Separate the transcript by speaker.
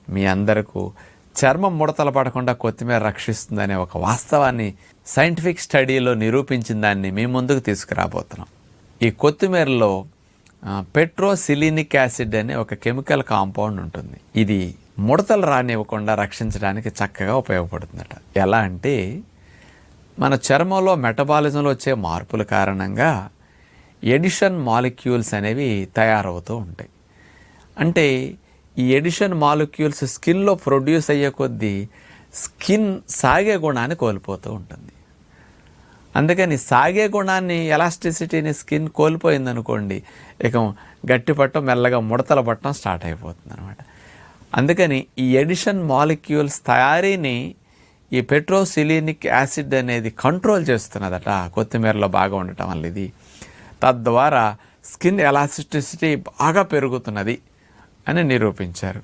Speaker 1: మీ అందరికీ చర్మం ముడతలు పడకుండా కొత్తిమీర రక్షిస్తుందనే ఒక వాస్తవాన్ని సైంటిఫిక్ స్టడీలో నిరూపించిన దాన్ని మీ ముందుకు తీసుకురాబోతున్నాం. ఈ కొత్తిమీరలో పెట్రోసిలినిక్ యాసిడ్ అనే ఒక కెమికల్ కాంపౌండ్ ఉంటుంది. ఇది ముడతలు రానివ్వకుండా రక్షించడానికి చక్కగా ఉపయోగపడుతుందట. ఎలా అంటే మన చర్మంలో మెటబాలిజంలో వచ్చే మార్పుల కారణంగా ఎడిషన్ మాలిక్యూల్స్ అనేవి తయారవుతూ ఉంటాయి. అంటే ఈ ఎడిషన్ మాలిక్యూల్స్ స్కిన్లో ప్రొడ్యూస్ అయ్యే కొద్దీ స్కిన్ సాగే గుణాన్ని కోల్పోతూ ఉంటుంది. అందుకని సాగే గుణాన్ని, ఎలాస్టిసిటీని స్కిన్ కోల్పోయిందనుకోండి, ఇక గట్టి పట్టడం, మెల్లగా ముడతలు పట్టడం స్టార్ట్ అయిపోతుంది అనమాట. అందుకని ఈ ఎడిషన్ మాలిక్యూల్స్ తయారీని ఈ పెట్రోసిలినిక్ యాసిడ్ అనేది కంట్రోల్ చేస్తున్నదట కొత్తిమీరలో బాగా ఉండటం వల్ల. ఇది తద్వారా స్కిన్ ఎలాస్టిసిటీ బాగా పెరుగుతున్నది అని నిరూపించారు.